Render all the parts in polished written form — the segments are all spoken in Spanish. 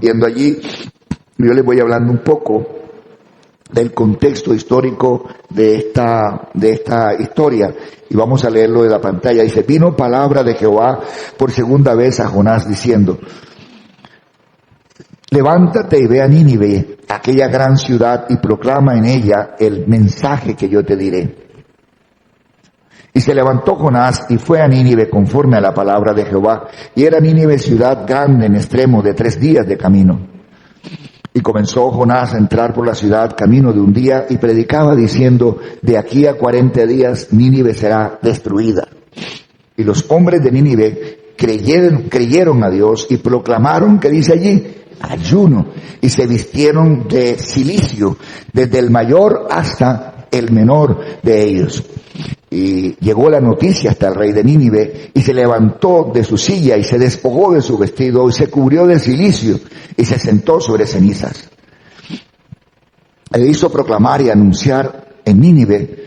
Yendo allí, yo les voy hablando un poco del contexto histórico de esta historia, y vamos a leerlo de la pantalla. Dice: vino palabra de Jehová por segunda vez a Jonás diciendo: levántate y ve a Nínive, aquella gran ciudad, y proclama en ella el mensaje que yo te diré. Y se levantó Jonás y fue a Nínive conforme a la palabra de Jehová. Y era Nínive ciudad grande en extremo de 3 días de camino. Y comenzó Jonás a entrar por la ciudad camino de un día y predicaba diciendo: de aquí a 40 días Nínive será destruida. Y los hombres de Nínive creyeron a Dios y proclamaron, que dice allí, ayuno, y se vistieron de cilicio, desde el mayor hasta el menor de ellos. Y llegó la noticia hasta el rey de Nínive, y se levantó de su silla y se despojó de su vestido y se cubrió de cilicio y se sentó sobre cenizas. E hizo proclamar y anunciar en Nínive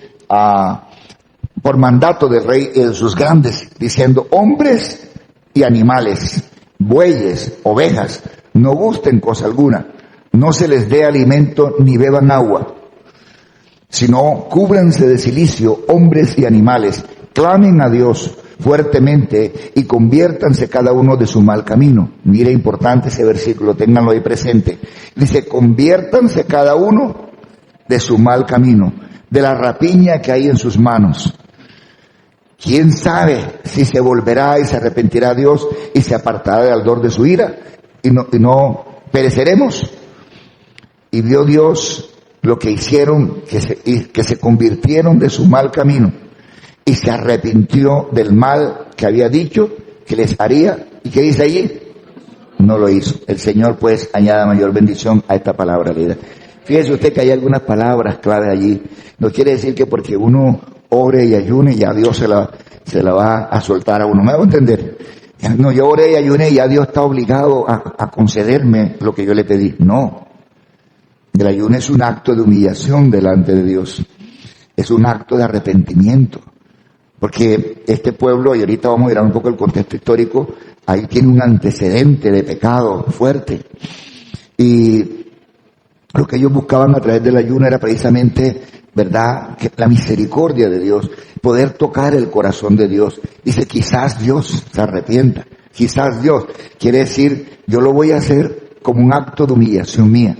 por mandato del rey y de sus grandes, diciendo: hombres y animales, bueyes, ovejas, no gusten cosa alguna, no se les dé alimento ni beban agua, sino cúbranse de cilicio, hombres y animales, clamen a Dios fuertemente y conviértanse cada uno de su mal camino. Mire, importante ese versículo, ténganlo ahí presente. Dice: conviértanse cada uno de su mal camino, de la rapiña que hay en sus manos. ¿Quién sabe si se volverá y se arrepentirá Dios y se apartará del ardor de su ira y no pereceremos? Y vio Dios lo que hicieron, que se convirtieron de su mal camino, y se arrepintió del mal que había dicho que les haría. ¿Y qué dice allí? No lo hizo. El Señor pues añada mayor bendición a esta palabra leída. Fíjese usted que hay algunas palabras clave allí. No quiere decir que porque uno ore y ayune ya Dios se la va a soltar a uno. ¿Me hago entender? No, yo oré y ayuné y ya Dios está obligado a concederme lo que yo le pedí. No. El ayuno es un acto de humillación delante de Dios. Es un acto de arrepentimiento. Porque este pueblo, y ahorita vamos a mirar un poco el contexto histórico, ahí tiene un antecedente de pecado fuerte. Y lo que ellos buscaban a través del ayuno era precisamente, ¿verdad?, que la misericordia de Dios, poder tocar el corazón de Dios. Dice: quizás Dios se arrepienta. Quizás Dios. Quiere decir, yo lo voy a hacer como un acto de humillación mía.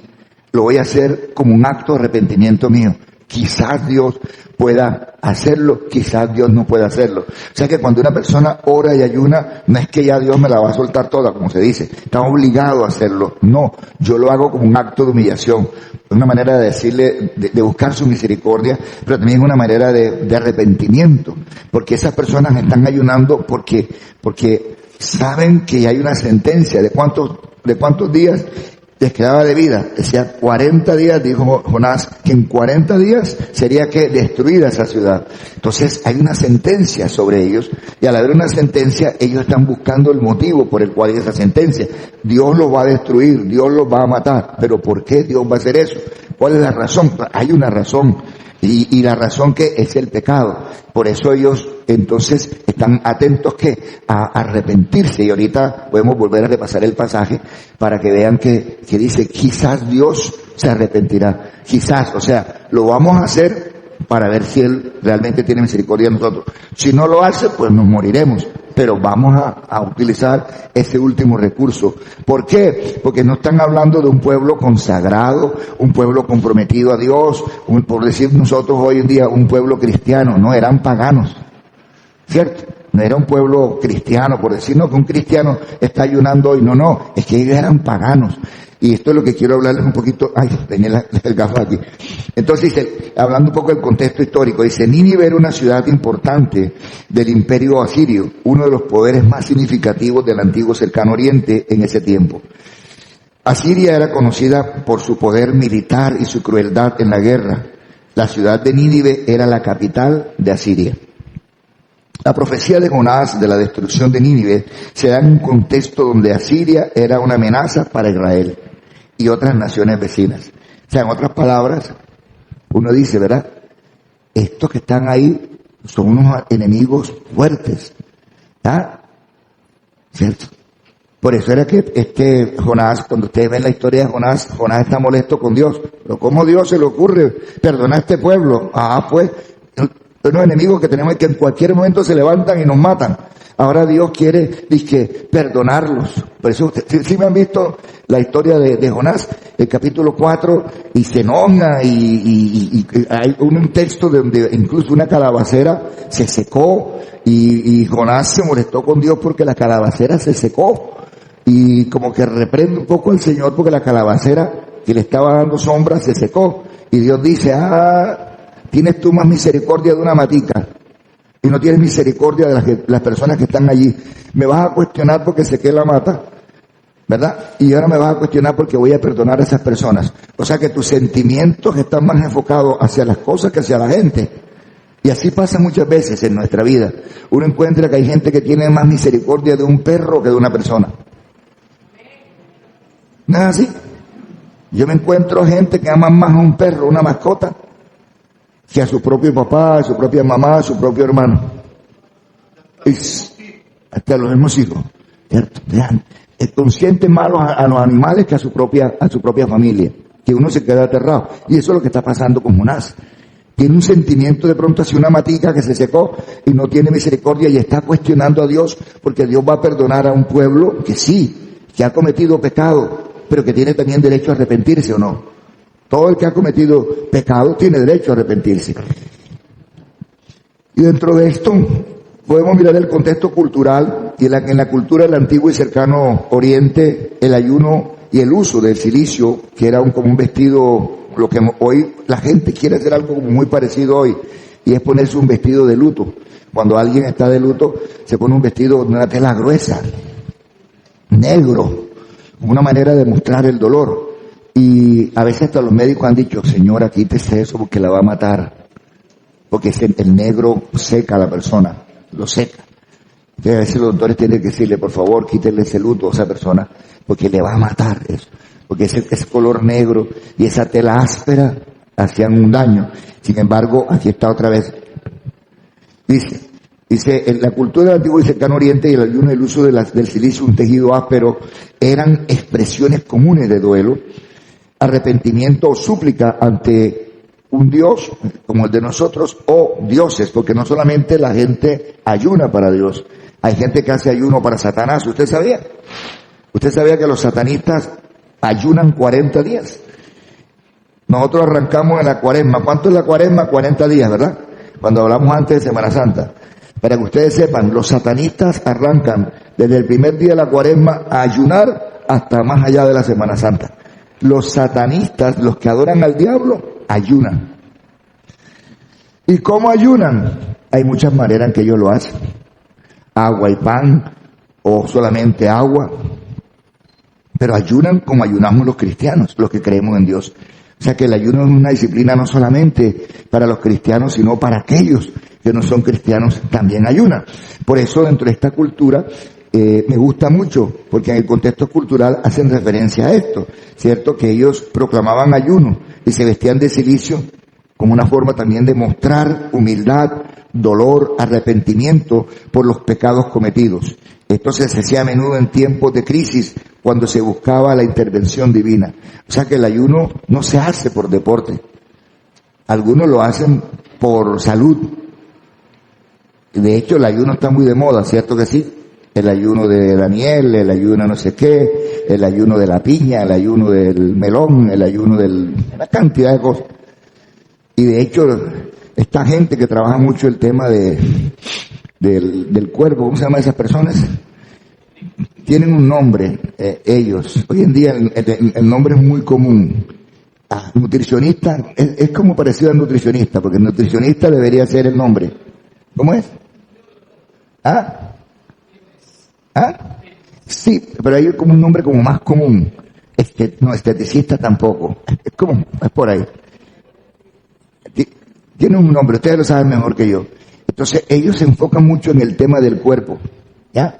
Lo voy a hacer como un acto de arrepentimiento mío. Quizás Dios pueda hacerlo, quizás Dios no pueda hacerlo. O sea que cuando una persona ora y ayuna, no es que ya Dios me la va a soltar toda, como se dice. Está obligado a hacerlo. No, yo lo hago como un acto de humillación. Una manera de decirle, de buscar su misericordia, pero también una manera de arrepentimiento. Porque esas personas están ayunando porque saben que hay una sentencia de cuántos días les quedaba de vida. Decía 40 días, dijo Jonás, que en 40 días sería que destruida esa ciudad. Entonces hay una sentencia sobre ellos, y al haber una sentencia, ellos están buscando el motivo por el cual hay esa sentencia. Dios los va a destruir, Dios los va a matar. Pero ¿por qué Dios va a hacer eso? ¿Cuál es la razón? Hay una razón. Y la razón que es el pecado. Por eso ellos entonces están atentos a arrepentirse. Y ahorita podemos volver a repasar el pasaje para que vean que dice: quizás Dios se arrepentirá. Quizás, o sea, lo vamos a hacer para ver si Él realmente tiene misericordia de nosotros. Si no lo hace, pues nos moriremos. Pero vamos a utilizar ese último recurso. ¿Por qué? Porque no están hablando de un pueblo consagrado, un pueblo comprometido a Dios, por decir nosotros hoy en día un pueblo cristiano. No, eran paganos, ¿cierto? No era un pueblo cristiano, por decirnos que un cristiano está ayunando hoy. No, es que ellos eran paganos. Y esto es lo que quiero hablarles un poquito. Ay, tenía el gafo aquí. Entonces dice, hablando un poco del contexto histórico, dice: Nínive era una ciudad importante del imperio asirio, uno de los poderes más significativos del antiguo cercano oriente en ese tiempo. Asiria era conocida por su poder militar y su crueldad en la guerra. La ciudad de Nínive era la capital de Asiria. La profecía de Jonás de la destrucción de Nínive se da en un contexto donde Asiria era una amenaza para Israel y otras naciones vecinas. O sea, en otras palabras, uno dice, ¿verdad?, estos que están ahí son unos enemigos fuertes, ¿ah? ¿Cierto? Por eso era que Jonás, cuando ustedes ven la historia de Jonás, Jonás está molesto con Dios. Pero ¿cómo Dios se le ocurre perdonar a este pueblo? Pues, unos enemigos que tenemos que en cualquier momento se levantan y nos matan. Ahora Dios quiere, dice, perdonarlos. Por eso, si me han visto la historia de Jonás, el capítulo 4, y se enoja, y hay un texto donde incluso una calabacera se secó, y Jonás se molestó con Dios porque la calabacera se secó. Y como que reprende un poco al Señor porque la calabacera que le estaba dando sombra se secó. Y Dios dice, tienes tú más misericordia de una matica y no tienes misericordia de las personas que están allí. Me vas a cuestionar porque sequé la mata, ¿verdad? Y ahora me vas a cuestionar porque voy a perdonar a esas personas. O sea que tus sentimientos están más enfocados hacia las cosas que hacia la gente. Y así pasa muchas veces en nuestra vida. Uno encuentra que hay gente que tiene más misericordia de un perro que de una persona. ¿No es así? Yo me encuentro gente que ama más a un perro, una mascota, que a su propio papá, a su propia mamá, a su propio hermano. Hasta los mismos hijos. ¿Cierto? Conscientes malos a los animales que a su propia familia. Que uno se queda aterrado. Y eso es lo que está pasando con Jonás. Tiene un sentimiento de pronto hacia una matica que se secó y no tiene misericordia y está cuestionando a Dios porque Dios va a perdonar a un pueblo que sí, que ha cometido pecado, pero que tiene también derecho a arrepentirse, ¿o no? Todo el que ha cometido pecado tiene derecho a arrepentirse. Y dentro de esto podemos mirar el contexto cultural y en la cultura del antiguo y cercano Oriente, el ayuno y el uso del cilicio, que era como un vestido, lo que hoy la gente quiere hacer algo como muy parecido hoy, y es ponerse un vestido de luto. Cuando alguien está de luto, se pone un vestido de una tela gruesa, negro, como una manera de mostrar el dolor. Y a veces hasta los médicos han dicho, señora, quítese eso porque la va a matar. Porque el negro seca a la persona, lo seca. Entonces a veces los doctores tienen que decirle, por favor, quítenle ese luto a esa persona, porque le va a matar eso. Porque ese color negro y esa tela áspera hacían un daño. Sin embargo, aquí está otra vez. Dice, en la cultura del antiguo y cercano Oriente y el ayuno y el uso del cilicio, un tejido áspero, eran expresiones comunes de duelo, arrepentimiento o súplica ante un Dios como el de nosotros o dioses, porque no solamente la gente ayuna para Dios, hay gente que hace ayuno para Satanás. ¿Usted sabía? ¿Usted sabía que los satanistas ayunan 40 días? Nosotros arrancamos en la cuaresma. ¿Cuánto es la cuaresma? 40 días, ¿verdad? Cuando hablamos antes de Semana Santa. Para que ustedes sepan, los satanistas arrancan desde el primer día de la cuaresma a ayunar hasta más allá de la Semana Santa. Los satanistas, los que adoran al diablo, ayunan. ¿Y cómo ayunan? Hay muchas maneras en que ellos lo hacen. Agua y pan, o solamente agua. Pero ayunan como ayunamos los cristianos, los que creemos en Dios. O sea que el ayuno es una disciplina no solamente para los cristianos, sino para aquellos que no son cristianos también ayunan. Por eso dentro de esta cultura me gusta mucho, porque en el contexto cultural hacen referencia a esto, ¿cierto? Que ellos proclamaban ayuno y se vestían de cilicio como una forma también de mostrar humildad, dolor, arrepentimiento por los pecados cometidos. Esto se hacía a menudo en tiempos de crisis, cuando se buscaba la intervención divina. O sea que el ayuno no se hace por deporte. Algunos lo hacen por salud. De hecho, el ayuno está muy de moda, ¿cierto que sí? El ayuno de Daniel, el ayuno no sé qué, el ayuno de la piña, el ayuno del melón, el ayuno de una cantidad de cosas. Y de hecho, esta gente que trabaja mucho el tema del cuerpo, ¿cómo se llaman esas personas? Tienen un nombre, ellos. Hoy en día el nombre es muy común. Nutricionista, es como parecido al nutricionista, porque el nutricionista debería ser el nombre. ¿Cómo es? Sí, pero hay como un nombre como más común. No, esteticista tampoco. Es por ahí. Tiene un nombre, ustedes lo saben mejor que yo. Entonces, ellos se enfocan mucho en el tema del cuerpo, ¿ya?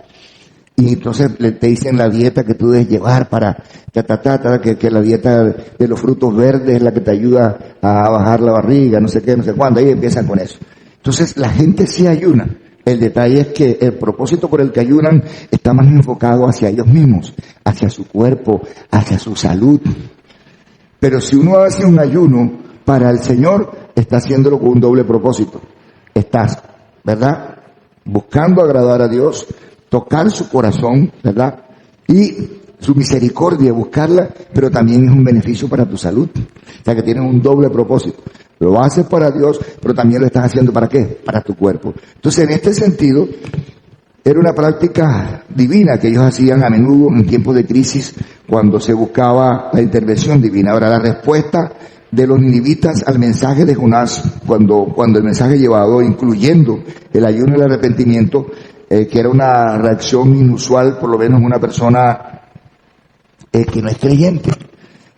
Y entonces te dicen la dieta que tú debes llevar para, que la dieta de los frutos verdes es la que te ayuda a bajar la barriga, no sé qué, no sé cuándo. Ahí empiezan con eso. Entonces, la gente sí ayuna. El detalle es que el propósito por el que ayunan está más enfocado hacia ellos mismos, hacia su cuerpo, hacia su salud. Pero si uno hace un ayuno para el Señor, está haciéndolo con un doble propósito. Estás, ¿verdad?, buscando agradar a Dios, tocar su corazón, ¿verdad?, y su misericordia, buscarla, pero también es un beneficio para tu salud. O sea que tienes un doble propósito. Lo haces para Dios, pero también lo estás haciendo ¿para qué? Para tu cuerpo. Entonces, en este sentido, era una práctica divina que ellos hacían a menudo en tiempos de crisis cuando se buscaba la intervención divina. Ahora, la respuesta de los ninivitas al mensaje de Jonás, cuando el mensaje llevado, incluyendo el ayuno y el arrepentimiento, que era una reacción inusual, por lo menos una persona que no es creyente.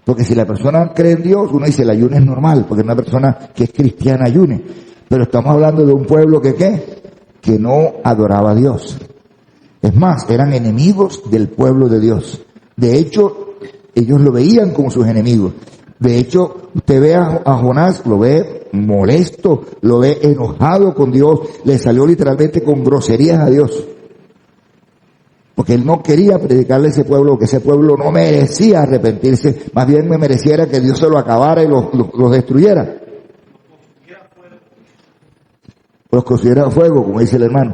Porque si la persona cree en Dios, uno dice el ayuno es normal, porque una persona que es cristiana ayune. Pero estamos hablando de un pueblo que ¿qué? Que no adoraba a Dios. Es más, eran enemigos del pueblo de Dios. De hecho, ellos lo veían como sus enemigos. De hecho, usted ve a Jonás, lo ve molesto, lo ve enojado con Dios, le salió literalmente con groserías a Dios. Porque él no quería predicarle a ese pueblo, que ese pueblo no merecía arrepentirse, más bien me mereciera que Dios se lo acabara y los destruyera. Los considera fuego, como dice el hermano.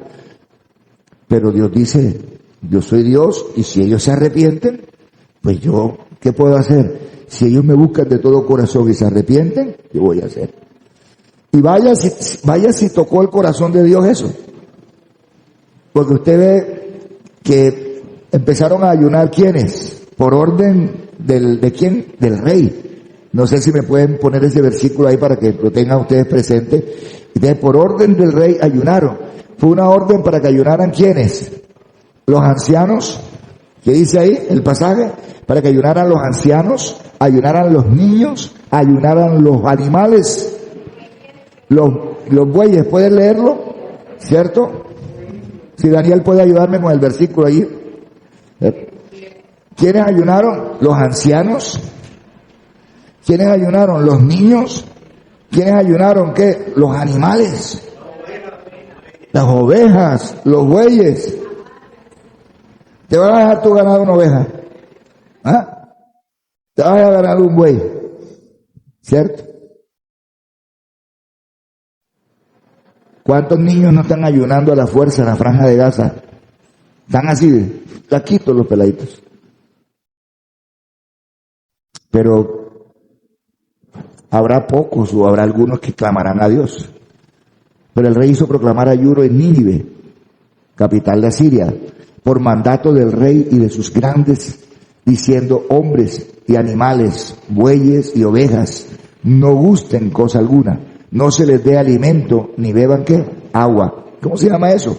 Pero Dios dice, yo soy Dios, y si ellos se arrepienten, pues yo, ¿qué puedo hacer? Si ellos me buscan de todo corazón y se arrepienten, ¿qué voy a hacer? Y vaya si tocó el corazón de Dios eso. Porque usted ve que empezaron a ayunar, ¿quiénes? Por orden ¿de quién? Del rey. No sé si me pueden poner ese versículo ahí para que lo tengan ustedes presente. Entonces, por orden del rey ayunaron. Fue una orden para que ayunaran, ¿quiénes? Los ancianos. ¿Qué dice ahí el pasaje? Para que ayunaran los ancianos, ayunaran los niños, ayunaran los animales, los bueyes. ¿Pueden leerlo? ¿Cierto? Si Daniel puede ayudarme con el versículo ahí. ¿Quiénes ayunaron? Los ancianos. ¿Quiénes ayunaron? Los niños. ¿Quiénes ayunaron qué? Los animales. Las ovejas, los bueyes. ¿Te vas a dejar tu ganado una oveja? ¿Ah? Te vas a ganar un buey. ¿Cierto? ¿Cuántos niños no están ayunando a la fuerza en la franja de Gaza? Están así, taquitos los peladitos. Pero habrá pocos o habrá algunos que clamarán a Dios. Pero el rey hizo proclamar ayuno en Nínive, capital de Asiria, por mandato del rey y de sus grandes, diciendo: hombres y animales, bueyes y ovejas, no gusten cosa alguna. No se les dé alimento, ni beban ¿qué? Agua. ¿Cómo se llama eso?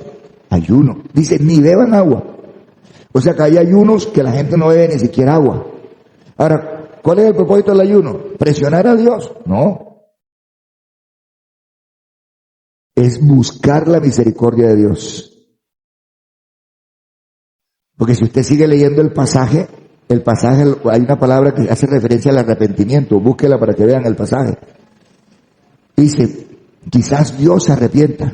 Ayuno. Dice, ni beban agua. O sea que hay ayunos que la gente no bebe ni siquiera agua. Ahora, ¿cuál es el propósito del ayuno? ¿Presionar a Dios? No. Es buscar la misericordia de Dios. Porque si usted sigue leyendo el pasaje, hay una palabra que hace referencia al arrepentimiento. Búsquela para que vean el pasaje. Dice, quizás Dios se arrepienta,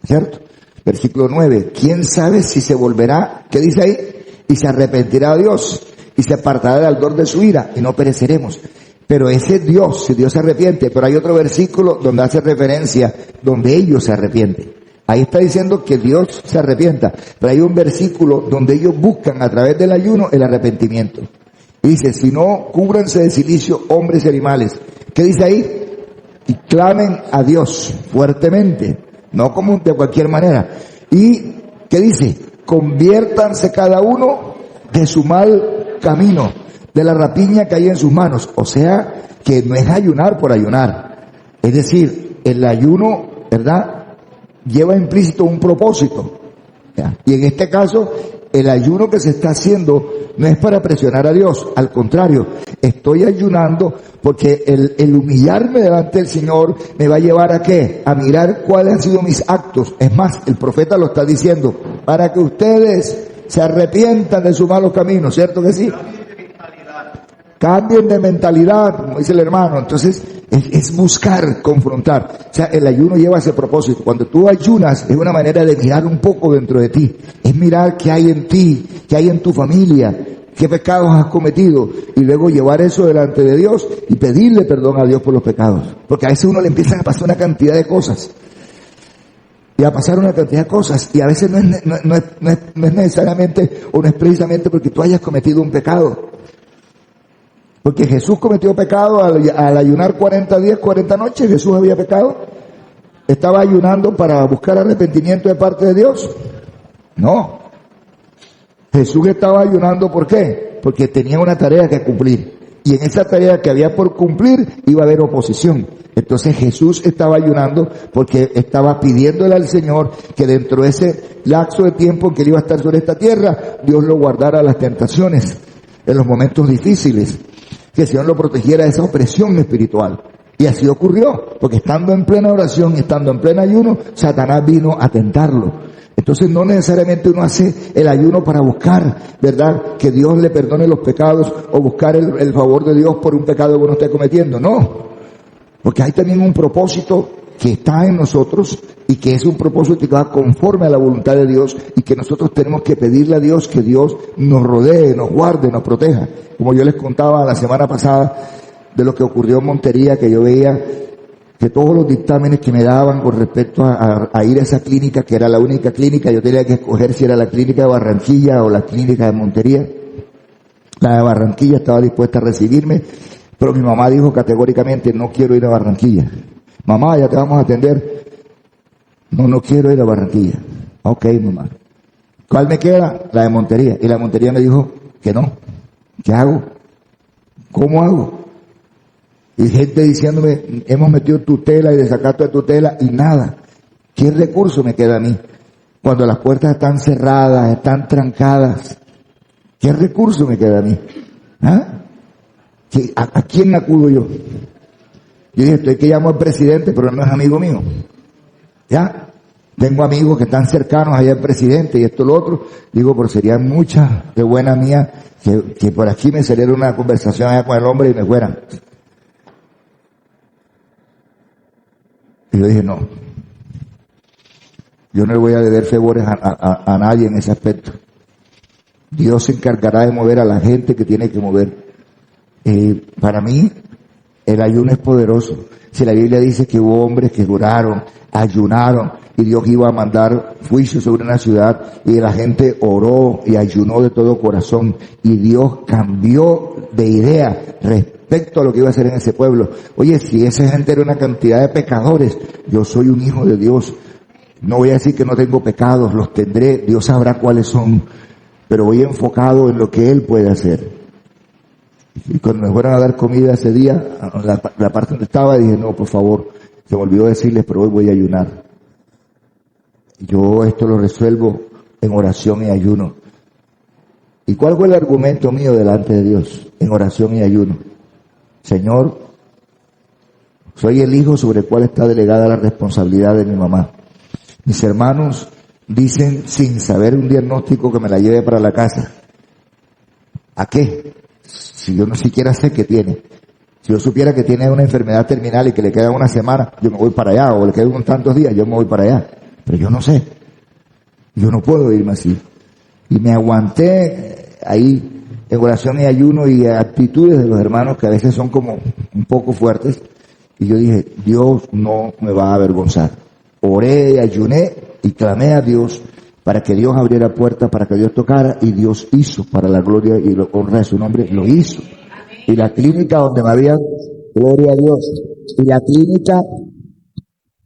¿cierto? Versículo 9, ¿quién sabe si se volverá? ¿Qué dice ahí? Y se arrepentirá a Dios, y se apartará del ardor de su ira, y no pereceremos. Pero ese es Dios, si Dios se arrepiente. Pero hay otro versículo donde hace referencia, donde ellos se arrepienten. Ahí está diciendo que Dios se arrepienta, pero hay un versículo donde ellos buscan a través del ayuno el arrepentimiento. Y dice, si no, cúbranse de cilicio hombres y animales. ¿Qué dice ahí? Y clamen a Dios fuertemente, no como de cualquier manera. ¿Y qué dice? Conviértanse cada uno de su mal camino, de la rapiña que hay en sus manos. O sea, que no es ayunar por ayunar. Es decir, el ayuno, ¿verdad?, lleva implícito un propósito. ¿Ya? Y en este caso, el ayuno que se está haciendo no es para presionar a Dios, al contrario, estoy ayunando porque el humillarme delante del Señor me va a llevar a ¿qué? A mirar cuáles han sido mis actos. Es más, el profeta lo está diciendo, para que ustedes se arrepientan de sus malos caminos, ¿cierto que sí? Cambien de mentalidad, como dice el hermano. Entonces, Es buscar, confrontar. O sea, el ayuno lleva ese propósito. Cuando tú ayunas, es una manera de mirar un poco dentro de ti. Es mirar qué hay en ti, qué hay en tu familia, qué pecados has cometido. Y luego llevar eso delante de Dios y pedirle perdón a Dios por los pecados. Porque a veces uno le empieza a pasar una cantidad de cosas. Y a pasar una cantidad de cosas. Y a veces no es necesariamente o no es precisamente porque tú hayas cometido un pecado. Porque Jesús cometió pecado al ayunar 40 días, 40 noches. Jesús había pecado. ¿Estaba ayunando para buscar arrepentimiento de parte de Dios? No. Jesús estaba ayunando, ¿por qué? Porque tenía una tarea que cumplir. Y en esa tarea que había por cumplir iba a haber oposición. Entonces Jesús estaba ayunando porque estaba pidiéndole al Señor que dentro de ese lapso de tiempo en que él iba a estar sobre esta tierra, Dios lo guardara las tentaciones, en los momentos difíciles, que el Señor lo protegiera de esa opresión espiritual. Y así ocurrió, porque estando en plena oración, estando en pleno ayuno, Satanás vino a tentarlo. Entonces no necesariamente uno hace el ayuno para buscar, ¿verdad?, que Dios le perdone los pecados o buscar el favor de Dios por un pecado que uno esté cometiendo. No, porque hay también un propósito que está en nosotros y que es un propósito que va conforme a la voluntad de Dios y que nosotros tenemos que pedirle a Dios que Dios nos rodee, nos guarde, nos proteja. Como yo les contaba la semana pasada de lo que ocurrió en Montería, que yo veía que todos los dictámenes que me daban con respecto a ir a esa clínica, que era la única clínica, yo tenía que escoger si era la clínica de Barranquilla o la clínica de Montería. La de Barranquilla estaba dispuesta a recibirme, pero mi mamá dijo categóricamente, no quiero ir a Barranquilla. Mamá, ya te vamos a atender. No quiero ir a Barranquilla. Ok, mamá. ¿Cuál me queda? La de Montería. Y la de Montería me dijo que no. ¿Qué hago? ¿Cómo hago? Y gente diciéndome, hemos metido tutela y desacato de tutela y nada. ¿Qué recurso me queda a mí? Cuando las puertas están cerradas, están trancadas. ¿Qué recurso me queda a mí? ¿Ah? ¿A quién acudo yo? Yo dije, estoy que llamo al presidente, pero no es amigo mío. ¿Ya? Tengo amigos que están cercanos allá al presidente y esto lo otro. Digo, pero sería mucha de buena mía que por aquí me saliera una conversación allá con el hombre y me fueran. Y yo dije, no. Yo no le voy a deber favores a nadie en ese aspecto. Dios se encargará de mover a la gente que tiene que mover. Para mí, el ayuno es poderoso. Si la Biblia dice que hubo hombres que oraron, ayunaron, y Dios iba a mandar juicio sobre una ciudad, y la gente oró y ayunó de todo corazón, y Dios cambió de idea respecto a lo que iba a hacer en ese pueblo. Oye, si esa gente era una cantidad de pecadores, yo soy un hijo de Dios. No voy a decir que no tengo pecados, los tendré, Dios sabrá cuáles son, pero voy enfocado en lo que Él puede hacer. Y cuando me fueron a dar comida ese día, la parte donde estaba, dije, no, por favor, se me olvidó decirles, pero hoy voy a ayunar. Yo esto lo resuelvo en oración y ayuno. ¿Y cuál fue el argumento mío delante de Dios? En oración y ayuno. Señor, soy el hijo sobre el cual está delegada la responsabilidad de mi mamá. Mis hermanos dicen, sin saber un diagnóstico, que me la lleve para la casa. ¿A qué? Si yo no siquiera sé qué tiene. Si yo supiera que tiene una enfermedad terminal y que le queda una semana, yo me voy para allá, o le quedan unos tantos días, yo me voy para allá. Pero yo no sé. Yo no puedo irme así. Y me aguanté ahí en oración y ayuno y actitudes de los hermanos que a veces son como un poco fuertes. Y yo dije, Dios no me va a avergonzar. Oré, ayuné y clamé a Dios para que Dios abriera puertas, para que Dios tocara, y Dios hizo, para la gloria y la honra de su nombre, lo hizo. Y la clínica donde me habían, gloria a Dios, y la clínica,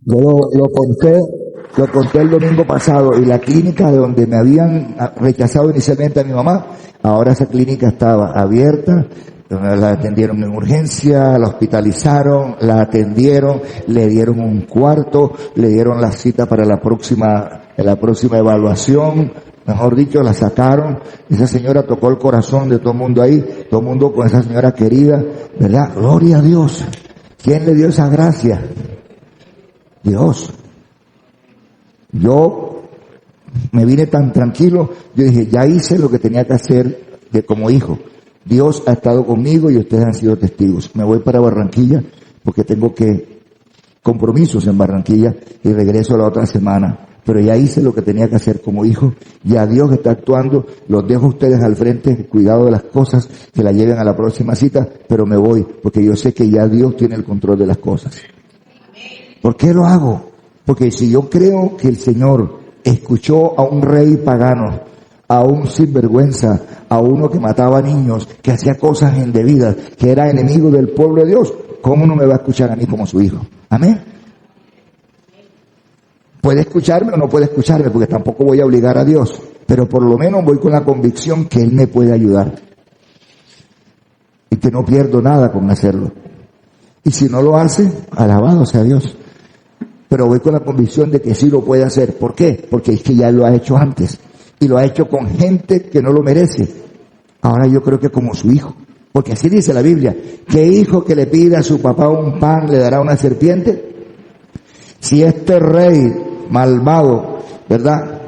yo lo conté el domingo pasado, y la clínica de donde me habían rechazado inicialmente a mi mamá, ahora esa clínica estaba abierta, la atendieron en urgencia, la hospitalizaron, la atendieron, le dieron un cuarto, le dieron la cita para la próxima evaluación, mejor dicho, la sacaron. Esa señora tocó el corazón de todo el mundo ahí, todo el mundo con esa señora querida, ¿verdad? Gloria a Dios. ¿Quién le dio esa gracia? Dios. Yo me vine tan tranquilo, yo dije, ya hice lo que tenía que hacer como hijo. Dios ha estado conmigo y ustedes han sido testigos. Me voy para Barranquilla porque tengo compromisos en Barranquilla y regreso la otra semana. Pero ya hice lo que tenía que hacer como hijo, ya Dios está actuando, los dejo a ustedes al frente, cuidado de las cosas, que la lleven a la próxima cita, pero me voy, porque yo sé que ya Dios tiene el control de las cosas. ¿Por qué lo hago? Porque si yo creo que el Señor escuchó a un rey pagano, a un sinvergüenza, a uno que mataba niños, que hacía cosas indebidas, que era enemigo del pueblo de Dios, ¿cómo no me va a escuchar a mí como su hijo? Amén. Puede escucharme o no puede escucharme, porque tampoco voy a obligar a Dios, pero por lo menos voy con la convicción que Él me puede ayudar y que no pierdo nada con hacerlo. Y si no lo hace, alabado sea Dios. Pero voy con la convicción de que sí lo puede hacer. ¿Por qué? Porque es que ya lo ha hecho antes. Y lo ha hecho con gente que no lo merece. Ahora yo creo que como su hijo. Porque así dice la Biblia. ¿Qué hijo que le pida a su papá un pan le dará una serpiente? Si este rey malvado, ¿verdad?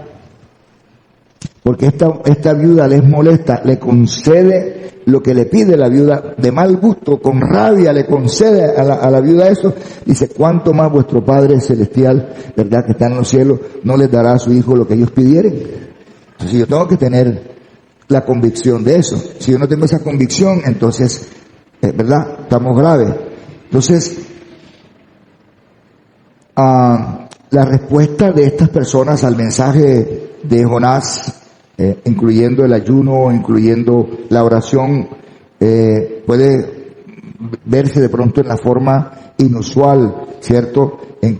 Porque esta viuda les molesta, le concede lo que le pide la viuda de mal gusto, con rabia le concede a la viuda eso. Dice, ¿cuánto más vuestro Padre Celestial, verdad, que está en los cielos, no les dará a su hijo lo que ellos pidieren? Entonces yo tengo que tener la convicción de eso. Si yo no tengo esa convicción, entonces, ¿verdad? Estamos graves. Entonces, la respuesta de estas personas al mensaje de Jonás, incluyendo el ayuno, incluyendo la oración, puede verse de pronto en la forma inusual, ¿cierto? En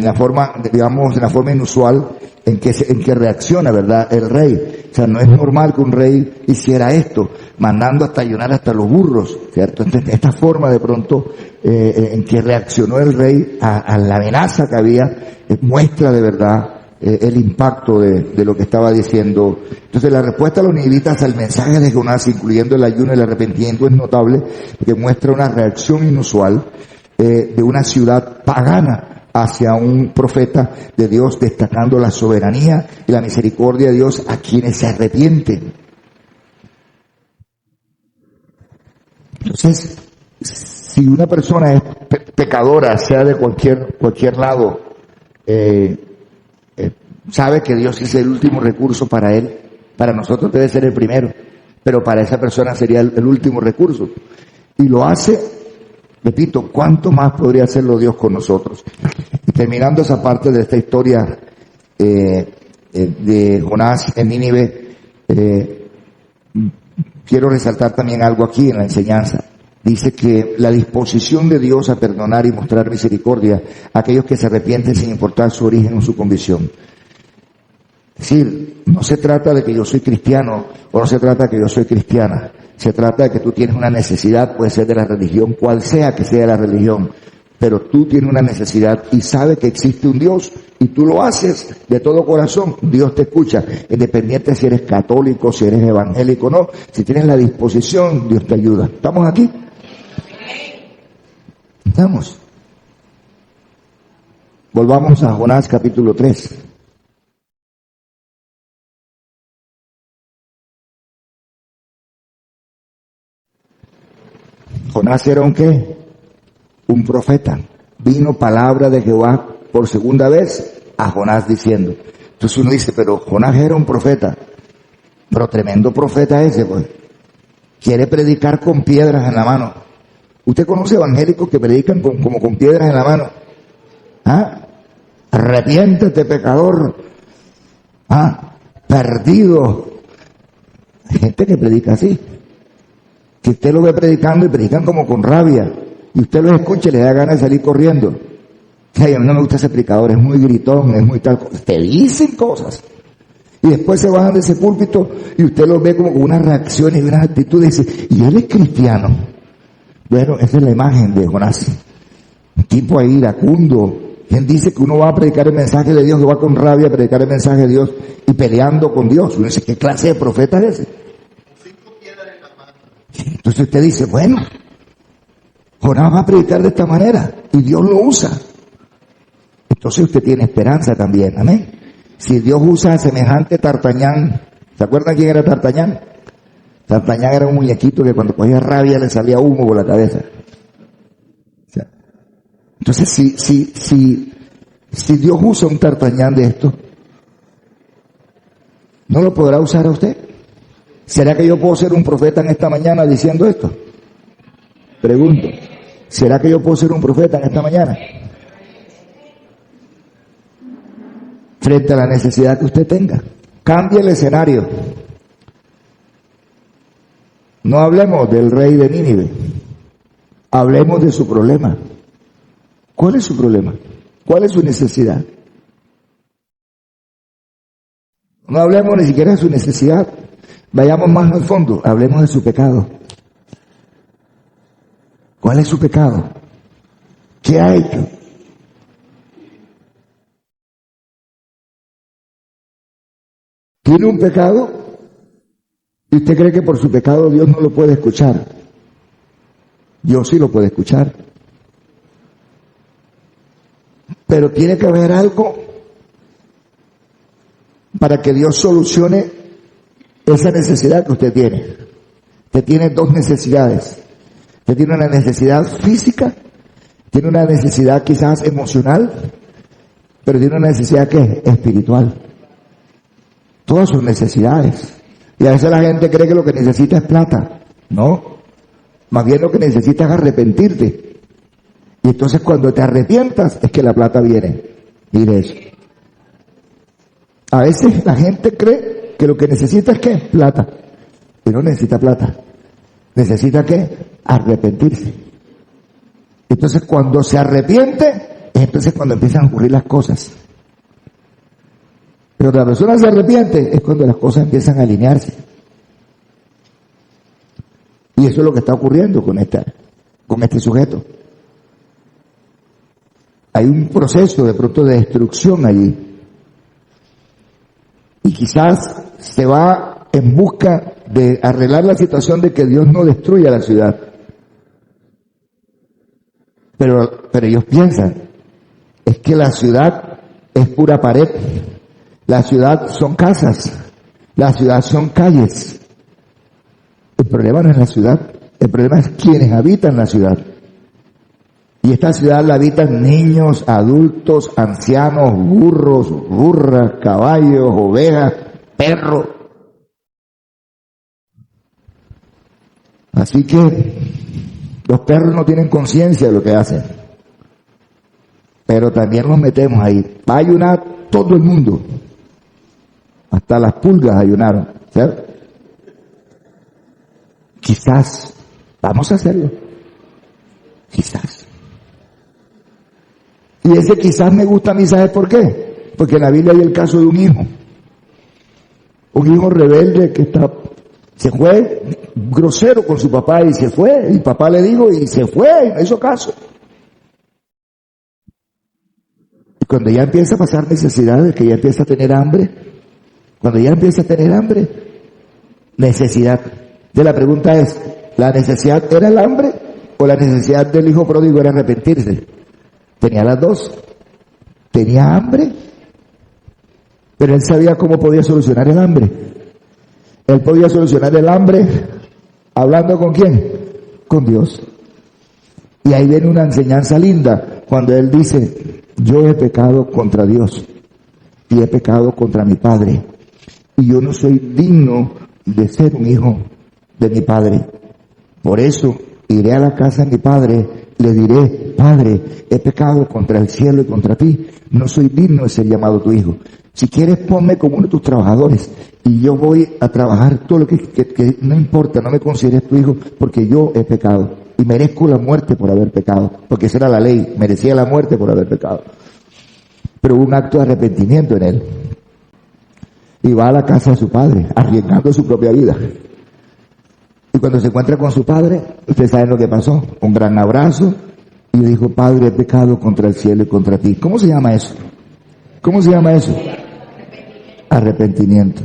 la forma inusual en que reacciona, ¿verdad? El rey. O sea, no es normal que un rey hiciera esto, mandando hasta ayunar hasta los burros, ¿cierto? Entonces, esta forma de pronto en que reaccionó el rey a la amenaza que había, muestra de verdad el impacto de lo que estaba diciendo. Entonces, la respuesta de los ninivitas al mensaje de Jonás, incluyendo el ayuno y el arrepentimiento, es notable, porque muestra una reacción inusual de una ciudad pagana hacia un profeta de Dios, destacando la soberanía y la misericordia de Dios a quienes se arrepienten. Entonces, si una persona es pecadora, sea de cualquier lado, sabe que Dios es el último recurso para él. Para nosotros debe ser el primero, pero para esa persona sería el último recurso. Y lo hace, repito, ¿cuánto más podría hacerlo Dios con nosotros? Y terminando esa parte de esta historia de Jonás en Nínive, quiero resaltar también algo aquí en la enseñanza. Dice que la disposición de Dios a perdonar y mostrar misericordia a aquellos que se arrepienten sin importar su origen o su condición. Es decir, no se trata de que yo soy cristiano o no se trata de que yo soy cristiana. Se trata de que tú tienes una necesidad, puede ser de la religión, cual sea que sea la religión, pero tú tienes una necesidad y sabes que existe un Dios y tú lo haces de todo corazón. Dios te escucha, independiente si eres católico, si eres evangélico o no. Si tienes la disposición, Dios te ayuda. ¿Estamos aquí? ¿Estamos? Volvamos a Jonás capítulo 3. Jonás era un ¿qué? Un profeta. Vino palabra de Jehová por segunda vez a Jonás diciendo. Entonces uno dice, pero Jonás era un profeta. Pero tremendo profeta ese, pues. Quiere predicar con piedras en la mano. ¿Usted conoce evangélicos que predican como con piedras en la mano? ¿Ah? Arrepiéntete, pecador. ¿Ah? Perdido. Hay gente que predica así. Que usted lo ve predicando y predican como con rabia. Y usted los escucha y le da ganas de salir corriendo. Ay, a mí no me gusta ese predicador, es muy gritón, es muy tal cosa. Te dicen cosas. Y después se bajan de ese púlpito y usted los ve como con unas reacciones y unas actitudes y dice, ¿y él es cristiano? Bueno, esa es la imagen de Jonás. Un tipo ahí iracundo. ¿Quién dice que uno va a predicar el mensaje de Dios, que va con rabia a predicar el mensaje de Dios y peleando con Dios? Uno dice, ¿qué clase de profeta es ese? Entonces usted dice, bueno, Jonás va a predicar de esta manera y Dios lo usa. Entonces usted tiene esperanza también, amén. Si Dios usa a semejante Tartañán, ¿se acuerdan quién era Tartañán? D'Artagnan era un muñequito que cuando cogía rabia le salía humo por la cabeza. O sea, entonces, si Dios usa un D'Artagnan de esto, ¿no lo podrá usar a usted? ¿Será que yo puedo ser un profeta en esta mañana diciendo esto? Pregunto. ¿Será que yo puedo ser un profeta en esta mañana? Frente a la necesidad que usted tenga. Cambie el escenario. No hablemos del rey de Nínive. Hablemos de su problema. ¿Cuál es su problema? ¿Cuál es su necesidad? No hablemos ni siquiera de su necesidad. Vayamos más al fondo. Hablemos de su pecado. ¿Cuál es su pecado? ¿Qué ha hecho? ¿Tiene un pecado? ¿Y usted cree que por su pecado Dios no lo puede escuchar? Dios sí lo puede escuchar. Pero tiene que haber algo para que Dios solucione esa necesidad que usted tiene. Usted tiene dos necesidades. Usted tiene una necesidad física, tiene una necesidad quizás emocional, pero tiene una necesidad que es espiritual. Todas sus necesidades. Y a veces la gente cree que lo que necesita es plata. No. Más bien lo que necesita es arrepentirte. Y entonces cuando te arrepientas es que la plata viene. Mire eso. A veces la gente cree que lo que necesita es ¿qué? Plata. Y no necesita plata. Necesita ¿qué? Arrepentirse. Entonces cuando se arrepiente, es entonces cuando empiezan a ocurrir las cosas. Pero cuando la persona se arrepiente, es cuando las cosas empiezan a alinearse. Y eso es lo que está ocurriendo con este sujeto. Hay un proceso de pronto de destrucción allí. Y quizás se va en busca de arreglar la situación de que Dios no destruya la ciudad. Pero ellos piensan, es que la ciudad es pura pared. La ciudad son casas. La ciudad son calles. El problema no es la ciudad. El problema es quienes habitan la ciudad. Y esta ciudad la habitan niños, adultos, ancianos, burros, burras, caballos, ovejas, perros. Así que los perros no tienen conciencia de lo que hacen. Pero también nos metemos ahí. Va a ayunar todo el mundo. Hasta las pulgas ayunaron. ¿Sabes? Quizás vamos a hacerlo. Quizás. Y ese quizás me gusta a mí, ¿sabes por qué? Porque en la Biblia hay el caso de un hijo. Un hijo rebelde que se fue grosero con su papá y se fue. Y papá le dijo y se fue y no hizo caso. Y cuando ya empieza a pasar necesidades, que ya empieza a tener hambre, cuando ya empieza a tener hambre, necesidad. De la pregunta es, ¿la necesidad era el hambre o la necesidad del hijo pródigo era arrepentirse? Tenía las dos. Tenía hambre, pero él sabía cómo podía solucionar el hambre. Él podía solucionar el hambre hablando ¿con quién? Con Dios. Y ahí viene una enseñanza linda cuando él dice, yo he pecado contra Dios y he pecado contra mi padre y yo no soy digno de ser un hijo de mi padre. Por eso iré a la casa de mi padre, le diré, Padre, he pecado contra el cielo y contra ti, no soy digno de ser llamado tu hijo. Si quieres ponme como uno de tus trabajadores y yo voy a trabajar todo lo que no importa, no me consideres tu hijo porque yo he pecado y merezco la muerte por haber pecado, porque esa era la ley, merecía la muerte por haber pecado. Pero hubo un acto de arrepentimiento en él. Y va a la casa de su padre, arriesgando su propia vida. Y cuando se encuentra con su padre, ustedes saben lo que pasó. Un gran abrazo. Y dijo, Padre, he pecado contra el cielo y contra ti. ¿Cómo se llama eso? ¿Cómo se llama eso? Arrepentimiento.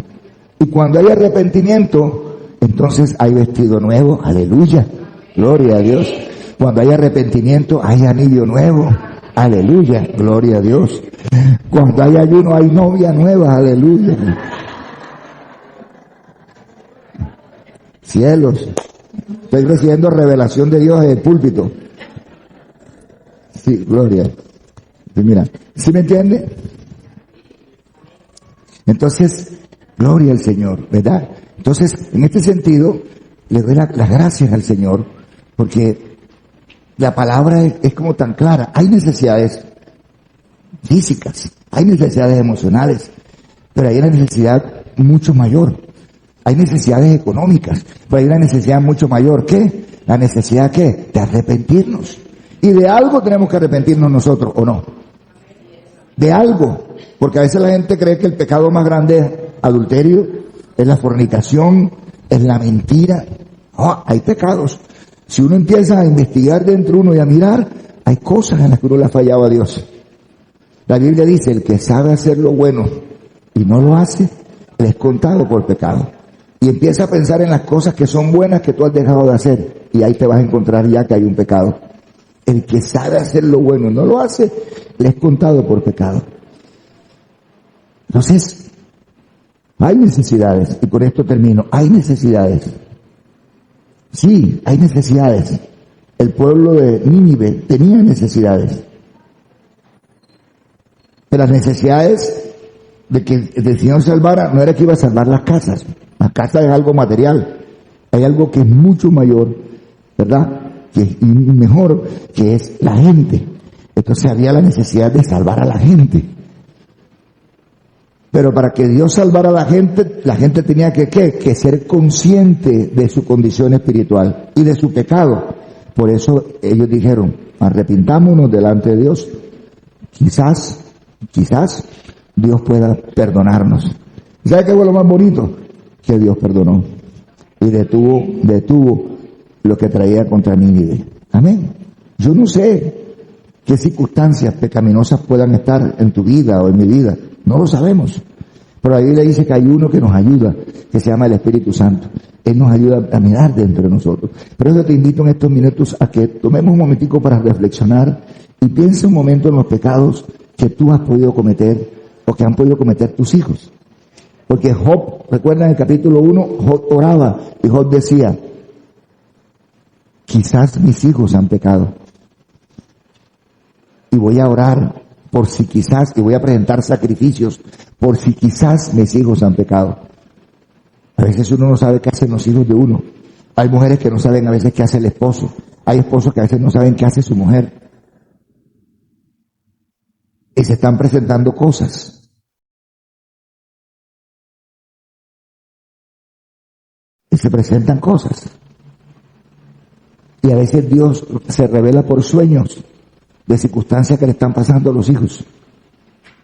Y cuando hay arrepentimiento, entonces hay vestido nuevo. Aleluya. Gloria a Dios. Cuando hay arrepentimiento, hay anillo nuevo. Aleluya. Gloria a Dios. Cuando hay ayuno, hay novia nueva. Aleluya. Cielos. Estoy recibiendo revelación de Dios en el púlpito. Sí, gloria. Pues mira, ¿sí me entiende? Entonces, gloria al Señor, ¿verdad? Entonces, en este sentido, le doy las gracias al Señor, porque la palabra es como tan clara. Hay necesidades físicas, hay necesidades emocionales, pero hay una necesidad mucho mayor. Hay necesidades económicas, pero hay una necesidad mucho mayor. ¿Qué? La necesidad, ¿qué? De arrepentirnos. Y de algo tenemos que arrepentirnos nosotros, ¿o no? De algo. Porque a veces la gente cree que el pecado más grande es adulterio, es la fornicación, es la mentira. No, hay pecados. Si uno empieza a investigar dentro de uno y a mirar, hay cosas en las que uno le ha fallado a Dios. La Biblia dice, el que sabe hacer lo bueno y no lo hace, le es contado por pecado. Y empieza a pensar en las cosas que son buenas que tú has dejado de hacer. Y ahí te vas a encontrar ya que hay un pecado. El que sabe hacer lo bueno y no lo hace, le es contado por pecado. Entonces, hay necesidades, y con esto termino, hay necesidades. Sí, hay necesidades. El pueblo de Nínive tenía necesidades. Pero las necesidades de que el Señor salvara no era que iba a salvar las casas. Las casas es algo material. Hay algo que es mucho mayor, ¿verdad? Que es mejor, que es la gente. Entonces había la necesidad de salvar a la gente. Pero para que Dios salvara a la gente tenía que ser consciente de su condición espiritual y de su pecado. Por eso ellos dijeron, arrepintámonos delante de Dios. Quizás Dios pueda perdonarnos. ¿Sabe qué fue lo más bonito? Que Dios perdonó y detuvo lo que traía contra Nínive. Amén. Yo no sé qué circunstancias pecaminosas puedan estar en tu vida o en mi vida. No lo sabemos. Pero la Biblia dice que hay uno que nos ayuda, que se llama el Espíritu Santo. Él nos ayuda a mirar dentro de nosotros. Por eso te invito en estos minutos a que tomemos un momentico para reflexionar y piensa un momento en los pecados que tú has podido cometer o que han podido cometer tus hijos. Porque Job, recuerda en el capítulo 1, Job oraba y Job decía, quizás mis hijos han pecado. Y voy a orar por si quizás, y voy a presentar sacrificios por si quizás mis hijos han pecado. A veces uno no sabe qué hacen los hijos de uno. Hay mujeres que no saben a veces qué hace el esposo. Hay esposos que a veces no saben qué hace su mujer. Y se están presentando cosas. Y se presentan cosas. Y a veces Dios se revela por sueños de circunstancias que le están pasando a los hijos.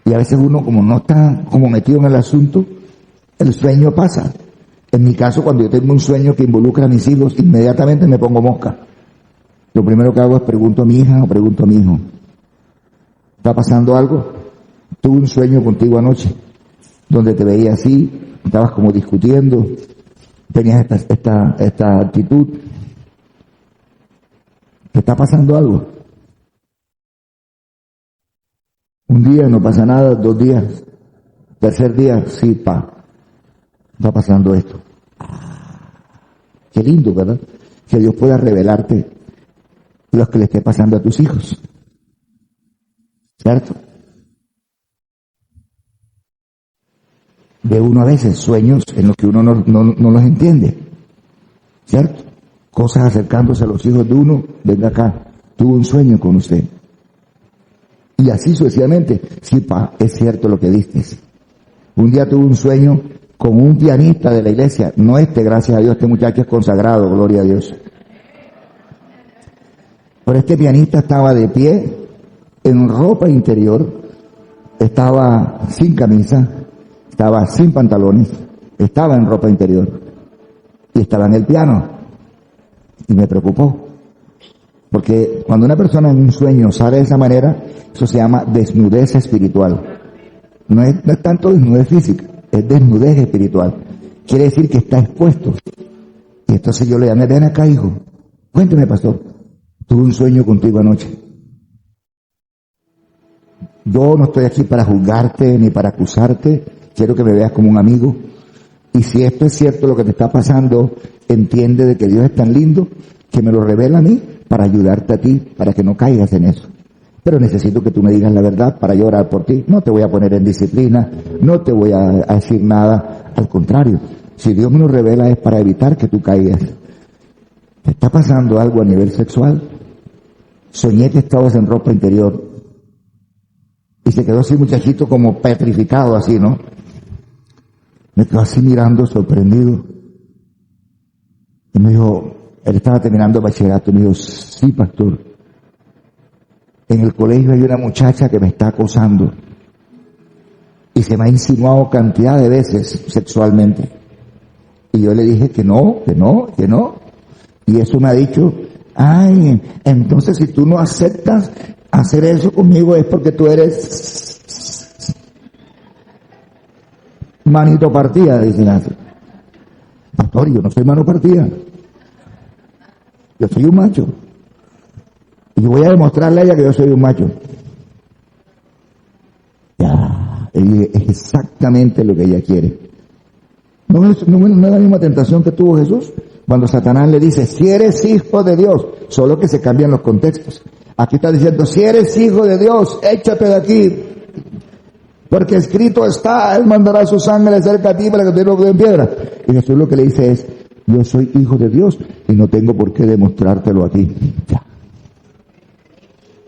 Y a veces uno, como no está como metido en el asunto, el sueño pasa. En mi caso, cuando yo tengo un sueño que involucra a mis hijos, inmediatamente me pongo mosca. Lo primero que hago es pregunto a mi hija o pregunto a mi hijo, ¿está pasando algo? Tuve un sueño contigo anoche, donde te veía así, estabas como discutiendo, tenías esta actitud. ¿Te está pasando algo? Un día no pasa nada, 2 días, tercer día, sí, está pasando esto. Qué lindo, ¿verdad? Que Dios pueda revelarte lo que le esté pasando a tus hijos. ¿Cierto? Ve uno a veces sueños en los que uno no los entiende. ¿Cierto? Cosas acercándose a los hijos de uno, venga acá, tuve un sueño con usted. Y así sucesivamente. Sí, es cierto lo que dices. Un día tuve un sueño con un pianista de la iglesia. No gracias a Dios, este muchacho es consagrado, gloria a Dios. Pero este pianista estaba de pie, en ropa interior, estaba sin camisa, estaba sin pantalones, estaba en ropa interior y estaba en el piano. Y me preocupó. Porque cuando una persona en un sueño sale de esa manera, eso se llama desnudez espiritual. No es tanto desnudez física, es desnudez espiritual. Quiere decir que está expuesto. Y entonces yo le llamé, ven acá, hijo. Cuénteme, pastor. Tuve un sueño contigo anoche. Yo no estoy aquí para juzgarte ni para acusarte. Quiero que me veas como un amigo. Y si esto es cierto lo que te está pasando, entiende de que Dios es tan lindo que me lo revela a mí para ayudarte a ti, para que no caigas en eso. Pero necesito que tú me digas la verdad para yo orar por ti. No te voy a poner en disciplina, no te voy a decir nada. Al contrario, si Dios me lo revela es para evitar que tú caigas. ¿Te está pasando algo a nivel sexual? Soñé que estabas en ropa interior. Y se quedó así muchachito como petrificado así, ¿no? Me quedó así mirando, sorprendido. Y me dijo, él estaba terminando el bachillerato, y me dijo, sí, pastor. En el colegio hay una muchacha que me está acosando. Y se me ha insinuado cantidad de veces sexualmente. Y yo le dije que no, que no, que no. Y eso me ha dicho, ay, entonces si tú no aceptas hacer eso conmigo es porque tú eres manito partida, dicen así. Pastor, yo no soy mano partida. Yo soy un macho. Y yo voy a demostrarle a ella que yo soy un macho. Ya, es exactamente lo que ella quiere. ¿No es la misma tentación que tuvo Jesús? Cuando Satanás le dice, si eres hijo de Dios, solo que se cambian los contextos. Aquí está diciendo, si eres hijo de Dios, échate de aquí. Porque escrito está, Él mandará su sangre cerca de ti para que te lo en piedra. Y Jesús lo que le dice es, yo soy hijo de Dios y no tengo por qué demostrártelo a ti. Ya.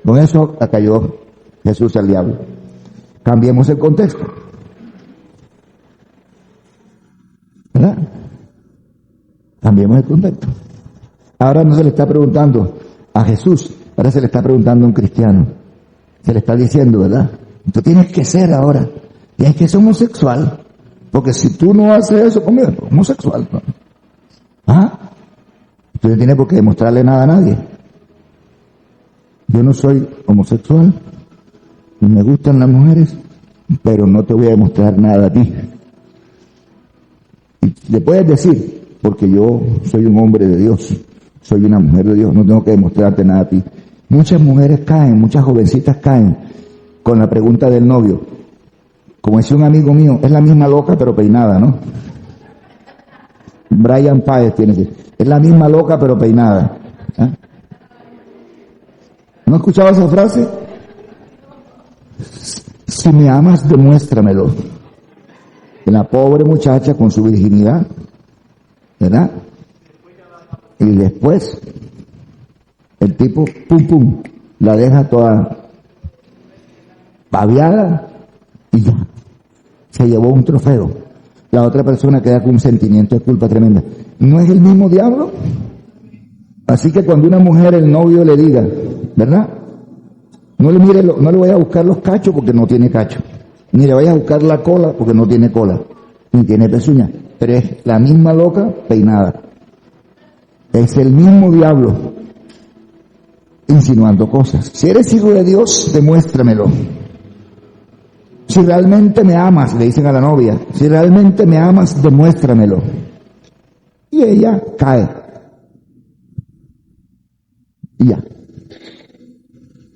Con eso cayó Jesús al diablo. Cambiemos el contexto. ¿Verdad? Cambiemos el contexto. Ahora no se le está preguntando a Jesús, ahora se le está preguntando a un cristiano. Se le está diciendo, ¿verdad? Tú tienes que ser ahora, tienes que ser homosexual, porque si tú no haces eso conmigo, homosexual, ¿no? ¿Ah? Tú no tienes por qué demostrarle nada a nadie. Yo no soy homosexual, me gustan las mujeres, pero no te voy a demostrar nada a ti. Y le puedes decir, porque yo soy un hombre de Dios, soy una mujer de Dios, no tengo que demostrarte nada a ti. Muchas mujeres caen, muchas jovencitas caen con la pregunta del novio. Como decía un amigo mío, es la misma loca pero peinada, ¿no? Brian Páez tiene que decir, es la misma loca pero peinada. ¿Eh? ¿No escuchaba esa frase? Si me amas, demuéstramelo. La pobre muchacha con su virginidad, ¿verdad? Y después, el tipo, pum, pum, la deja toda babeada y ya. Se llevó un trofeo. La otra persona queda con un sentimiento de culpa tremenda. ¿No es el mismo diablo? Así que cuando una mujer, el novio le diga, ¿verdad? No le voy a buscar los cachos porque no tiene cacho. Ni le vaya a buscar la cola porque no tiene cola. Ni tiene pezuña. Pero es la misma loca peinada. Es el mismo diablo insinuando cosas. Si eres hijo de Dios, demuéstramelo. Si realmente me amas, le dicen a la novia, si realmente me amas, demuéstramelo. Y ella cae. Y ya.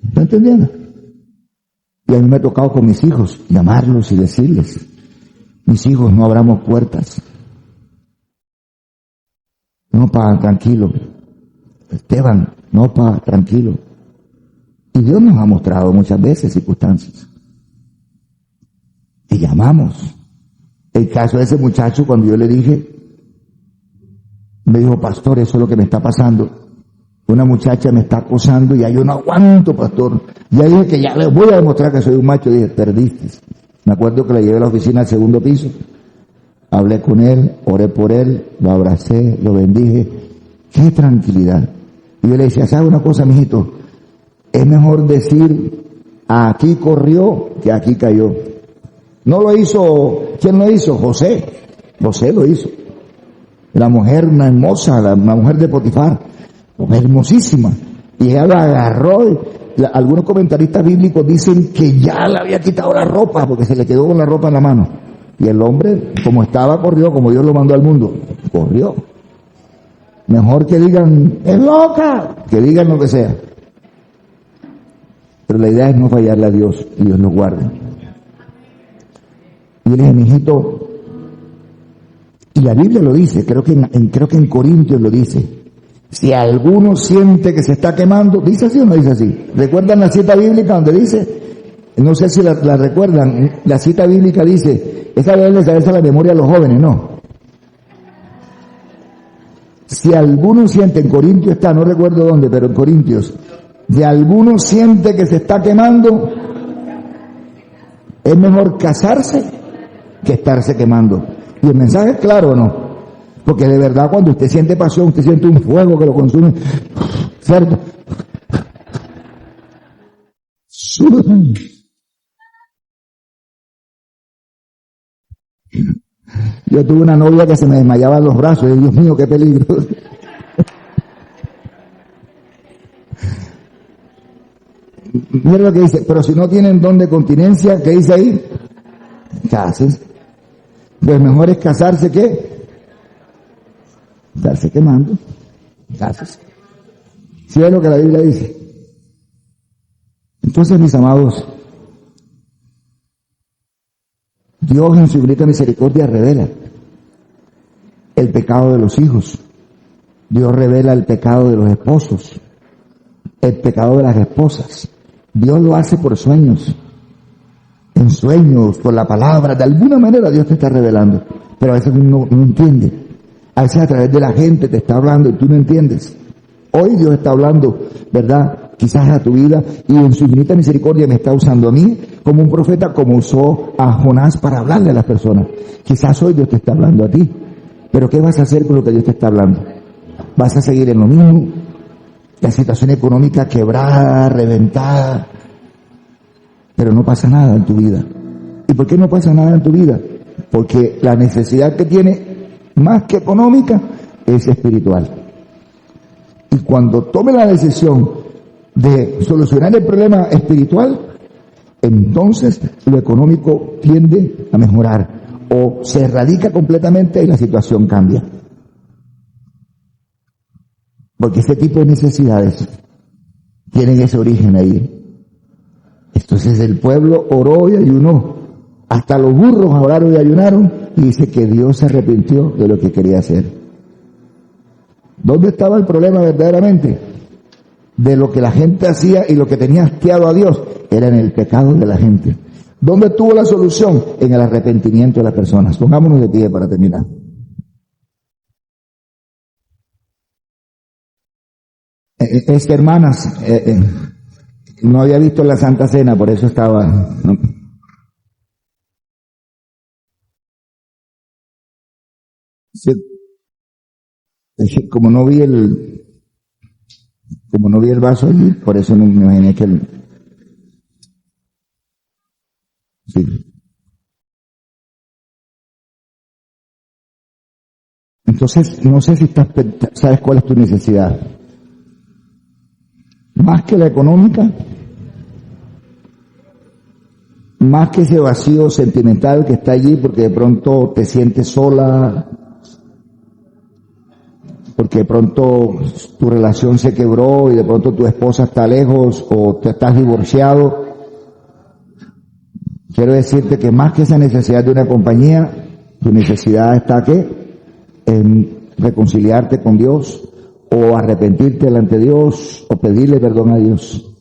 ¿Está entendiendo? Y a mí me ha tocado con mis hijos llamarlos y decirles, mis hijos, no abramos puertas. No, pa, tranquilo. Esteban, no, pa, tranquilo. Y Dios nos ha mostrado muchas veces circunstancias. Y llamamos. El caso de ese muchacho, cuando yo le dije, me dijo, pastor, eso es lo que me está pasando. Una muchacha me está acosando y ya yo no aguanto, pastor. Ya dije que ya les voy a demostrar que soy un macho. Y dije, perdiste. Me acuerdo que la llevé a la oficina al segundo piso. Hablé con él, oré por él, lo abracé, lo bendije. ¡Qué tranquilidad! Y yo le decía, ¿sabes una cosa, mijito? Es mejor decir, aquí corrió que aquí cayó. No lo hizo, ¿quién lo hizo? José. José lo hizo. La mujer, una hermosa, la mujer de Potifar, hermosísima. Y ella la agarró. Algunos comentaristas bíblicos dicen que ya le había quitado la ropa porque se le quedó con la ropa en la mano. Y el hombre, como estaba, corrió, como Dios lo mandó al mundo. Corrió. Mejor que digan, es loca, que digan lo que sea. Pero la idea es no fallarle a Dios y Dios nos guarde. Y yo le dije, mijito, Y la Biblia lo dice, creo que en Corintios lo dice. Si alguno siente que se está quemando, ¿dice así o no dice así? ¿Recuerdan la cita bíblica donde dice? No sé si la recuerdan, la cita bíblica dice, esa debe saberse a la memoria a los jóvenes, no. Si alguno siente, en Corintios está, no recuerdo dónde, pero en Corintios, si alguno siente que se está quemando, es mejor casarse que estarse quemando. Y el mensaje es claro o no, porque de verdad cuando usted siente pasión, usted siente un fuego que lo consume, ¿cierto? Yo tuve una novia que se me desmayaba en los brazos, y Dios mío, qué peligro. Mira lo que dice, pero si no tienen don de continencia, ¿qué dice ahí? Cásense. Pues mejor es casarse que estarse quemando. Cásense. ¿Sí es lo que la Biblia dice? Entonces, mis amados, Dios en su infinita misericordia revela el pecado de los hijos. Dios revela el pecado de los esposos, el pecado de las esposas. Dios lo hace por sueños, en sueños, por la palabra. De alguna manera Dios te está revelando, pero a veces uno no entiende. A veces a través de la gente te está hablando y tú no entiendes. Hoy Dios está hablando, ¿verdad? Quizás a tu vida, y en su infinita misericordia me está usando a mí como un profeta, como usó a Jonás para hablarle a las personas. Quizás hoy Dios te está hablando a ti, pero ¿qué vas a hacer con lo que Dios te está hablando? ¿Vas a seguir en lo mismo? La situación económica quebrada, reventada, pero no pasa nada en tu vida. ¿Y por qué no pasa nada en tu vida? Porque la necesidad que tiene, más que económica, es espiritual. Y cuando tome la decisión de solucionar el problema espiritual, entonces lo económico tiende a mejorar o se erradica completamente y la situación cambia. Porque ese tipo de necesidades tienen ese origen ahí. Entonces el pueblo oró y ayunó. Hasta los burros oraron y ayunaron, y dice que Dios se arrepintió de lo que quería hacer. ¿Dónde estaba el problema verdaderamente? De lo que la gente hacía y lo que tenía hastiado a Dios era en el pecado de la gente. ¿Dónde estuvo la solución? En el arrepentimiento de las personas. Pongámonos de pie para terminar. Hermanas, no había visto la Santa Cena, por eso estaba, ¿no? Sí, como no vi el vaso allí, por eso no me imaginé que sí. Entonces, no sé si sabes cuál es tu necesidad. Más que la económica, más que ese vacío sentimental que está allí porque de pronto te sientes sola, porque de pronto tu relación se quebró y de pronto tu esposa está lejos o te estás divorciado. Quiero decirte que más que esa necesidad de una compañía, tu necesidad está ¿qué? En reconciliarte con Dios, o arrepentirte delante de Dios, o pedirle perdón a Dios.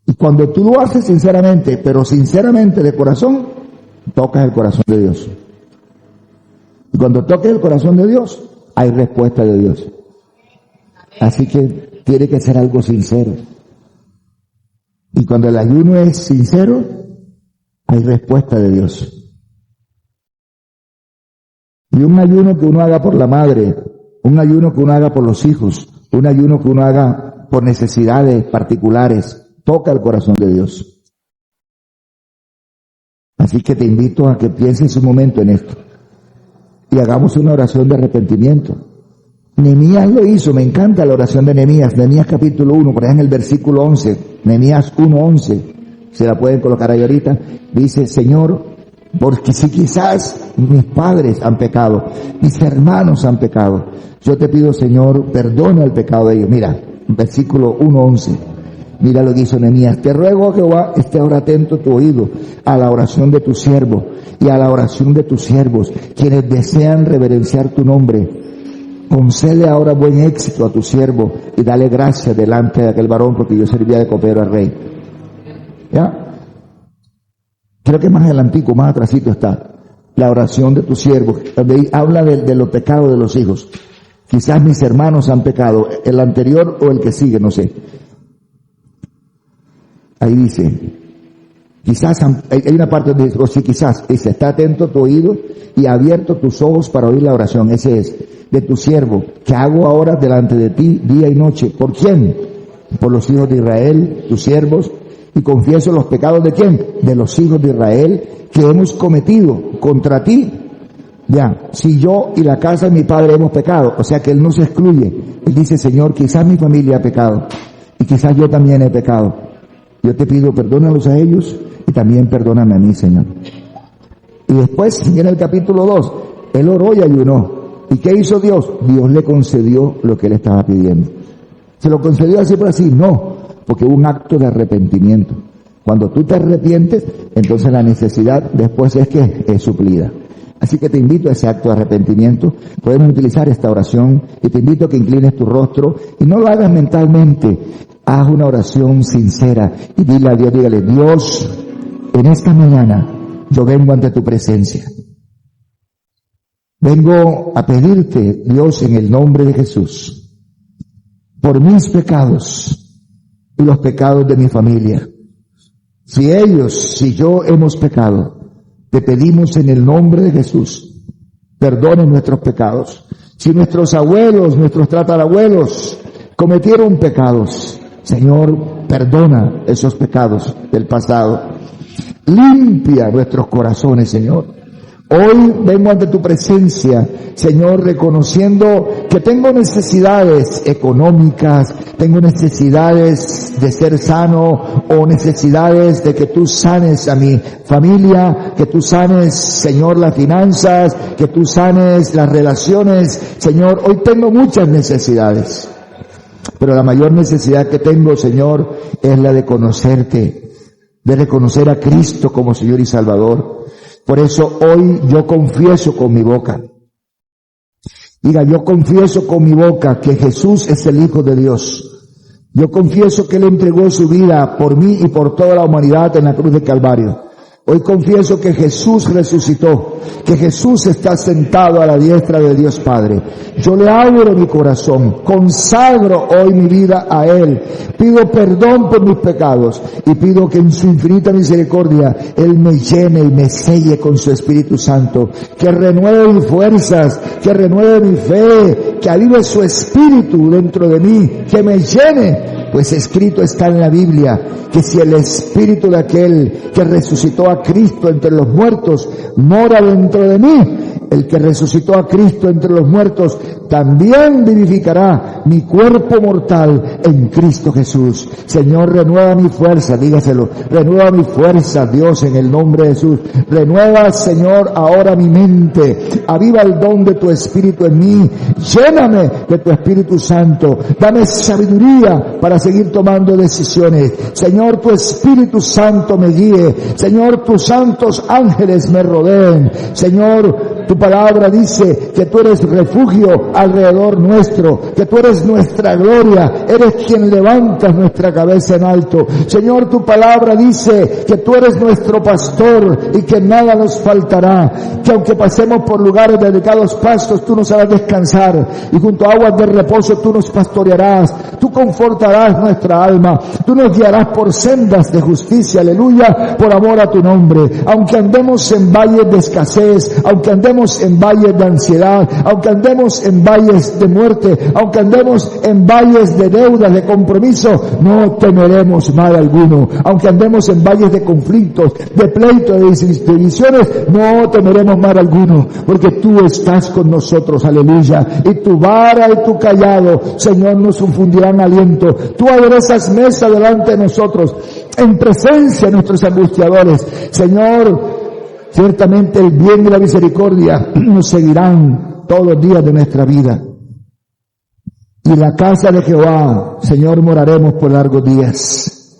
Y cuando tú lo haces sinceramente, pero sinceramente de corazón, tocas el corazón de Dios. Y cuando toques el corazón de Dios, hay respuesta de Dios. Así que tiene que ser algo sincero. Y cuando el ayuno es sincero, hay respuesta de Dios. Y un ayuno que uno haga por la madre, un ayuno que uno haga por los hijos, un ayuno que uno haga por necesidades particulares, toca el corazón de Dios. Así que te invito a que pienses un momento en esto y hagamos una oración de arrepentimiento. Nehemías lo hizo, me encanta la oración de Nehemías, Nehemías capítulo 1, por ahí en el versículo 11, Nehemías 1:11, se la pueden colocar ahí ahorita, dice, Señor, porque si quizás mis padres han pecado, mis hermanos han pecado, yo te pido, Señor, perdona el pecado de ellos. Mira, versículo 1:11, mira lo que hizo Nehemías, te ruego, Jehová, esté ahora atento tu oído a la oración de tu siervo y a la oración de tus siervos, quienes desean reverenciar tu nombre. Concede ahora buen éxito a tu siervo y dale gracia delante de aquel varón, porque yo servía de copero al rey. ¿Ya? Creo que más adelantico, más atrasito está la oración de tus siervos, donde habla de los pecados de los hijos. Quizás mis hermanos han pecado, el anterior o el que sigue, no sé. Ahí dice, quizás, hay una parte donde dice, o sí, quizás, dice, está atento tu oído y abierto tus ojos para oír la oración. Ese es, de tu siervo, que hago ahora delante de ti, día y noche. ¿Por quién? Por los hijos de Israel, tus siervos, y confieso los pecados de quién? De los hijos de Israel, que hemos cometido contra ti. Ya, si yo y la casa de mi padre hemos pecado, o sea que él no se excluye. Él dice, Señor, quizás mi familia ha pecado, y quizás yo también he pecado. Yo te pido, perdónalos a ellos, y también perdóname a mí, Señor. Y después, viene el capítulo 2, él oró y ayunó. ¿Y qué hizo Dios? Dios le concedió lo que él estaba pidiendo. ¿Se lo concedió así por así? No, porque hubo un acto de arrepentimiento. Cuando tú te arrepientes, entonces la necesidad después es que es suplida. Así que te invito a ese acto de arrepentimiento. Podemos utilizar esta oración y te invito a que inclines tu rostro y no lo hagas mentalmente. Haz una oración sincera y dile a Dios, dígale, Dios, en esta mañana yo vengo ante tu presencia. Vengo a pedirte, Dios, en el nombre de Jesús, por mis pecados y los pecados de mi familia. Si yo hemos pecado, te pedimos en el nombre de Jesús, perdone nuestros pecados. Si nuestros abuelos, nuestros tatarabuelos cometieron pecados, Señor, perdona esos pecados del pasado. Limpia nuestros corazones, Señor. Hoy vengo ante tu presencia, Señor, reconociendo que tengo necesidades económicas, tengo necesidades de ser sano o necesidades de que tú sanes a mi familia, que tú sanes, Señor, las finanzas, que tú sanes las relaciones. Señor, hoy tengo muchas necesidades, pero la mayor necesidad que tengo, Señor, es la de conocerte, de reconocer a Cristo como Señor y Salvador. Por eso hoy yo confieso con mi boca. Diga, yo confieso con mi boca que Jesús es el Hijo de Dios. Yo confieso que Él entregó su vida por mí y por toda la humanidad en la cruz de Calvario. Hoy confieso que Jesús resucitó, que Jesús está sentado a la diestra de Dios Padre. Yo le abro mi corazón, consagro hoy mi vida a Él, pido perdón por mis pecados y pido que en su infinita misericordia Él me llene y me selle con su Espíritu Santo, que renueve mis fuerzas, que renueve mi fe, que avive su Espíritu dentro de mí, que me llene. Pues escrito está en la Biblia que si el Espíritu de aquel que resucitó a Cristo entre los muertos mora dentro de mí, el que resucitó a Cristo entre los muertos también vivificará mi cuerpo mortal en Cristo Jesús. Señor, renueva mi fuerza, dígaselo, renueva mi fuerza, Dios, en el nombre de Jesús. Renueva, Señor, ahora mi mente, aviva el don de tu Espíritu en mí, lléname de tu Espíritu Santo, dame sabiduría para seguir tomando decisiones. Señor, tu Espíritu Santo me guíe. Señor, tus santos ángeles me rodeen. Señor, tu palabra dice que tú eres refugio alrededor nuestro, que tú eres nuestra gloria, eres quien levantas nuestra cabeza en alto. Señor, tu palabra dice que tú eres nuestro pastor y que nada nos faltará, que aunque pasemos por lugares de delicados pastos, tú nos harás descansar y junto a aguas de reposo tú nos pastorearás, tú confortarás nuestra alma, tú nos guiarás por sendas de justicia, aleluya, por amor a tu nombre. Aunque andemos en valles de escasez, aunque andemos en valles de ansiedad, aunque andemos en valles de muerte, aunque andemos en valles de deudas, de compromiso, no temeremos mal alguno. Aunque andemos en valles de conflictos, de pleitos, de divisiones, no temeremos mal alguno, porque tú estás con nosotros, aleluya, y tu vara y tu callado, Señor, nos infundirán aliento. Tú aderezas mesa delante de nosotros, en presencia de nuestros angustiadores. Señor, ciertamente el bien y la misericordia nos seguirán todos los días de nuestra vida. Y en la casa de Jehová, Señor, moraremos por largos días.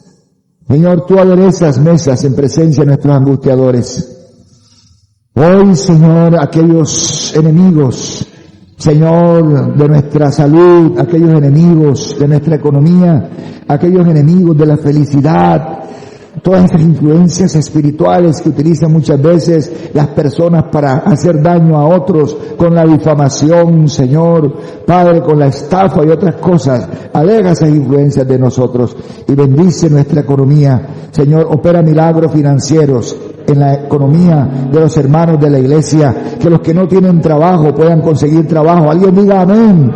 Señor, tú aderezas mesas en presencia de nuestros angustiadores. Hoy, Señor, aquellos enemigos, Señor, de nuestra salud, aquellos enemigos de nuestra economía, aquellos enemigos de la felicidad, todas esas influencias espirituales que utilizan muchas veces las personas para hacer daño a otros con la difamación, Señor, Padre, con la estafa y otras cosas. Aleja esas influencias de nosotros y bendice nuestra economía. Señor, opera milagros financieros en la economía de los hermanos de la iglesia, que los que no tienen trabajo puedan conseguir trabajo. Alguien diga amén.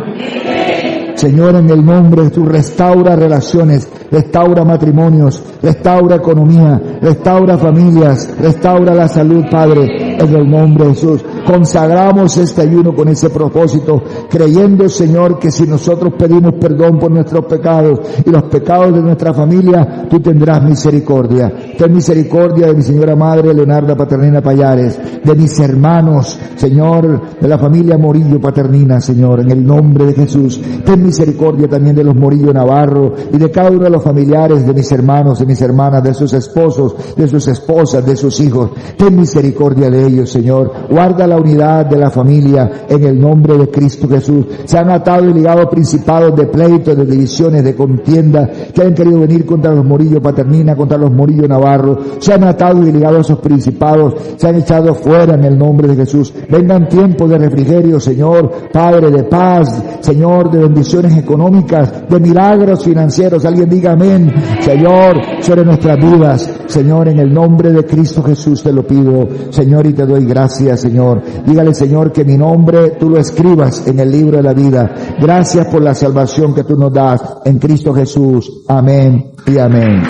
Señor, en el nombre de Jesús, restaura relaciones, restaura matrimonios, restaura economía, restaura familias, restaura la salud, Padre, en el nombre de Jesús. Consagramos este ayuno con ese propósito, creyendo, Señor, que si nosotros pedimos perdón por nuestros pecados y los pecados de nuestra familia, tú tendrás misericordia. Ten misericordia de mi señora madre, Leonarda Paternina Payares, de mis hermanos, Señor, de la familia Morillo Paternina, Señor, en el nombre de Jesús. Ten misericordia también de los Morillo Navarro y de cada uno de los familiares de mis hermanos, de mis hermanas, de sus esposos, de sus esposas, de sus hijos. Ten misericordia de ellos, Señor. Guarda la unidad de la familia en el nombre de Cristo Jesús. Se han atado y ligado principados de pleitos, de divisiones, de contienda, que han querido venir contra los Morillo Paternina, contra los Morillo Navarro. Se han atado y ligado a esos principados, se han echado fuera en el nombre de Jesús. Vengan tiempos de refrigerio, Señor, Padre, de paz, Señor, de bendiciones económicas, de milagros financieros. Alguien diga amén, Señor, sobre nuestras vidas. Señor, en el nombre de Cristo Jesús te lo pido, Señor, y te doy gracias, Señor. Dígale, Señor, que mi nombre tú lo escribas en el libro de la vida. Gracias por la salvación que tú nos das en Cristo Jesús. Amén y amén.